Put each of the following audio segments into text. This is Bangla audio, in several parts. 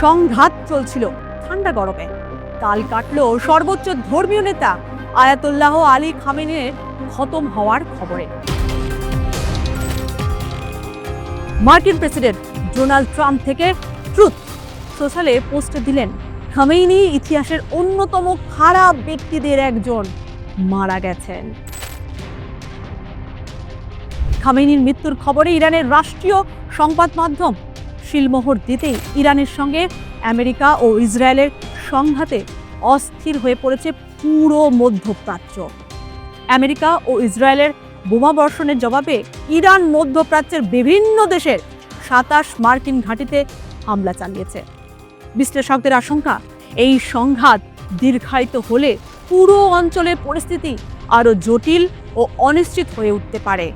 সংঘাত চলছিল ঠান্ডা গরমে। কাল কাটল সর্বোচ্চ ধর্মীয় নেতা আয়াতুল্লাহ আলী খামেনির খতম হওয়ার খবরে। মার্কিন প্রেসিডেন্ট ডোনাল্ড ট্রাম্প থেকে ট্রুথ সোশ্যালে পোস্ট দিলেন, খামেনি ইতিহাসের অন্যতম খারাপ ব্যক্তিদের একজন, মারা গেছেন। খামেনির মৃত্যুর খবরে ইরানের রাষ্ট্রীয় সংবাদ মাধ্যম শিলমোহর দিতেই ইরানের সঙ্গে আমেরিকা ও ইসরায়েলের সংঘাতে অস্থির হয়ে পড়েছে পুরো মধ্যপ্রাচ্য। আমেরিকা ও ইসরায়েলের বোমাবর্ষণের জবাবে ইরান মধ্যপ্রাচ্যের বিভিন্ন দেশের 27 মার্কিন ঘাঁটিতে হামলা চালিয়েছে। বিশ্লেষকদের আশঙ্কা, এই সংঘাত দীর্ঘায়িত হলে পুরো অঞ্চলের পরিস্থিতি আরো জটিল ও অনিশ্চিত হয়ে উঠতে পারে।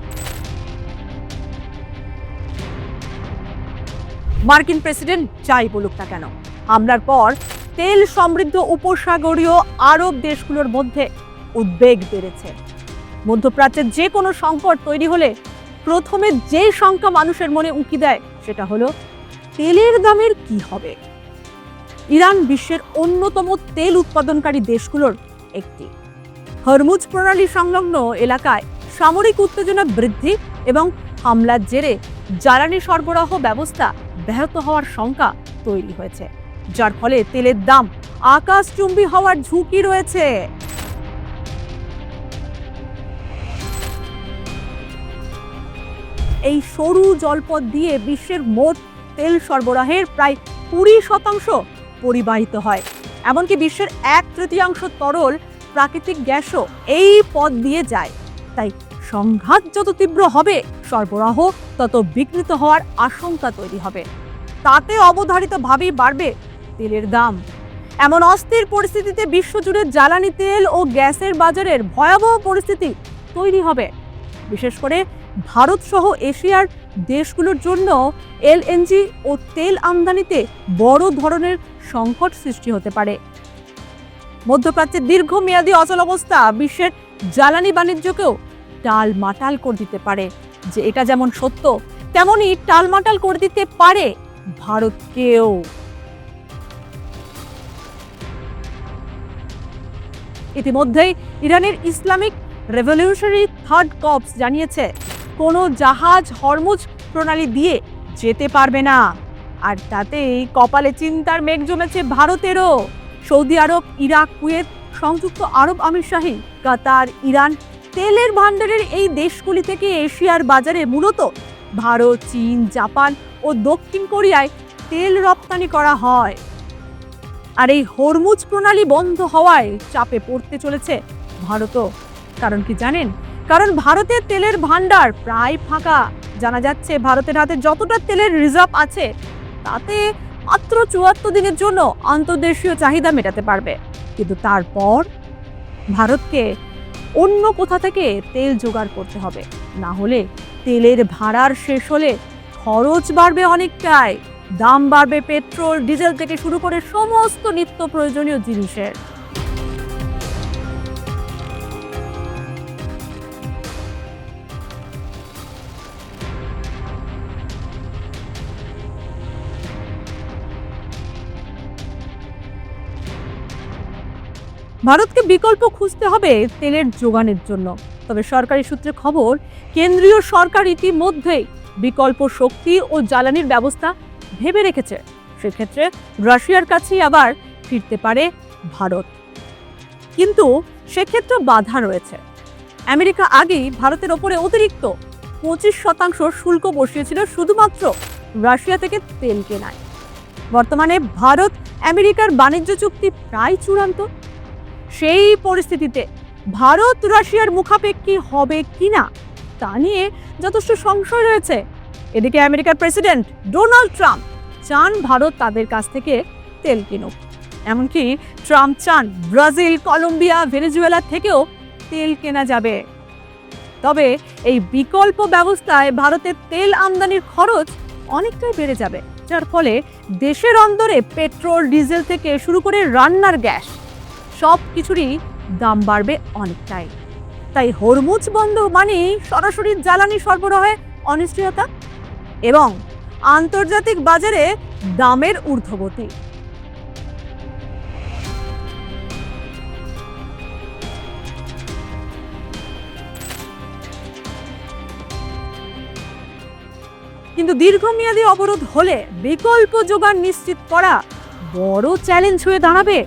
মার্কিন প্রেসিডেন্ট যাই বলুক না কেন, হামলার পর তেল সমৃদ্ধ উপসাগরীয় আরব দেশগুলোর মধ্যে উদ্বেগ বেড়েছে। মধ্যপ্রাচ্যের যে কোনো সংকট তৈরি হলে প্রথমে যে শঙ্কা মানুষের মনে উঁকি দেয় সেটা হলো তেলের দামের কি হবে। ইরান বিশ্বের অন্যতম তেল উৎপাদনকারী দেশগুলোর একটি। হরমুজ প্রণালী সংলগ্ন এলাকায় সামরিক উত্তেজনা বৃদ্ধি এবং হামলার জেরে জ্বালানি সরবরাহ ব্যবস্থা ব্যাহত হওয়ার শঙ্কা তৈরি হয়েছে, যার ফলে তেলের দাম আকাশচুম্বী হওয়ার ঝুঁকি রয়েছে। এই সরু জলপথ দিয়ে বিশ্বের মোট তেল সরবরাহের প্রায় 20% পরিবাহিত হয়। এমনকি বিশ্বের 1/3 তরল প্রাকৃতিক গ্যাসও এই পথ দিয়ে যায়। তাই সংঘাত যত তীব্র হবে, সরবরাহ তত বিঘ্নিত হওয়ার আশঙ্কা তৈরি হবে। তাতে অবধারিতভাবেই বাড়বে তেলের দাম। এমন অস্থির পরিস্থিতিতে বিশ্বজুড়ে জ্বালানি তেল ও গ্যাসের বাজারের ভয়াবহ পরিস্থিতি তৈরি হবে। বিশেষ করে ভারত সহ এশিয়ার দেশগুলোর জন্য এলএনজি ও তেল আমদানিতে বড় ধরনের সংকট সৃষ্টি হতে পারে। মধ্যপ্রাচ্যের দীর্ঘমেয়াদী অচলাবস্থা বিশ্বের জ্বালানি বাণিজ্যকেও টালমাটাল করে দিতে পারে। যে এটা যেমন সত্য, তেমনই টালমাটাল করে দিতে পারে ভারতকেও। ইতিমধ্যেই ইরানের ইসলামিক রেভলিউশনারি থার্ড কর্পস জানিয়েছে, কোনো জাহাজ হরমুজ প্রণালী দিয়ে যেতে পারবে না। আর তাতেই কপালে চিন্তার মেঘ জমেছে ভারতেরও। সৌদি আরব, ইরাক, কুয়েত, সংযুক্ত আরব আমিরশাহী, কাতার, ইরান তেলের ভান্ডারের এই দেশগুলি থেকে এশিয়ার বাজারে মূলত ভারত, চীন, জাপান ও দক্ষিণ কোরিয়ায় তেল রপ্তানি করা হয়। আর এই হরমুজ প্রণালী বন্ধ হওয়ায় চাপে পড়তে চলেছে ভারতও। কারণ কি জানেন? কারণ ভারতের তেলের ভান্ডার প্রায় ফাঁকা। জানা যাচ্ছে ভারতের হাতে যতটা তেলের রিজার্ভ আছে তাতে মাত্র 74 দিনের জন্য আন্তর্দেশীয় চাহিদা মেটাতে পারবে। কিন্তু তারপর ভারতকে অন্য কোথা থেকে তেল জোগাড় করতে হবে। না হলে তেলের ভাড়ার শেষ হলে খরচ বাড়বে অনেকটাই। দাম বাড়বে পেট্রোল, ডিজেল থেকে শুরু করে সমস্ত নিত্য প্রয়োজনীয় জিনিসের। ভারতকে বিকল্প খুঁজতে হবে তেলের যোগানের জন্য। তবে সরকারি সূত্রে খবর, কেন্দ্রীয় সরকার ইতিমধ্যেই বিকল্প শক্তি ও জ্বালানির ব্যবস্থা ভেবে রেখেছে। সেক্ষেত্রে রাশিয়ার কাছেই আবার ফিরতে পারে ভারত। কিন্তু সেক্ষেত্রে বাধা রয়েছে। আমেরিকা আগেই ভারতের ওপরে অতিরিক্ত 25% শুল্ক বসিয়েছিল শুধুমাত্র রাশিয়া থেকে তেল কেনায়। বর্তমানে ভারত আমেরিকার বাণিজ্য চুক্তি প্রায় চূড়ান্ত। সেই পরিস্থিতিতে ভারত রাশিয়ার মুখাপেক্ষী হবে কিনা তা নিয়ে যথেষ্ট সংশয় রয়েছে। এদিকে আমেরিকার প্রেসিডেন্ট ডোনাল্ড ট্রাম্প চান ভারত তাদের কাছ থেকে তেল কিনুক। এমনকি ট্রাম্প চান ব্রাজিল, কলম্বিয়া, ভেনেজুয়েলা থেকেও তেল কেনা যাবে। তবে এই বিকল্প ব্যবস্থায় ভারতের তেল আমদানির খরচ অনেকটাই বেড়ে যাবে, যার ফলে দেশের অন্দরে পেট্রোল, ডিজেল থেকে শুরু করে রান্নার গ্যাস সব কিছুরই দাম বাড়বে অনেকটাই। তাই হরমুজ বন্ধ মানে সরাসরি জ্বালানি সরবরাহে অনিশ্চয়তা এবং আন্তর্জাতিক বাজারে দামের ঊর্ধ্বগতি। কিন্তু দীর্ঘমেয়াদী অবরোধ হলে বিকল্প যোগান নিশ্চিত করা বড় চ্যালেঞ্জ হয়ে দাঁড়াবে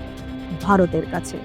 ভারতের কাছে।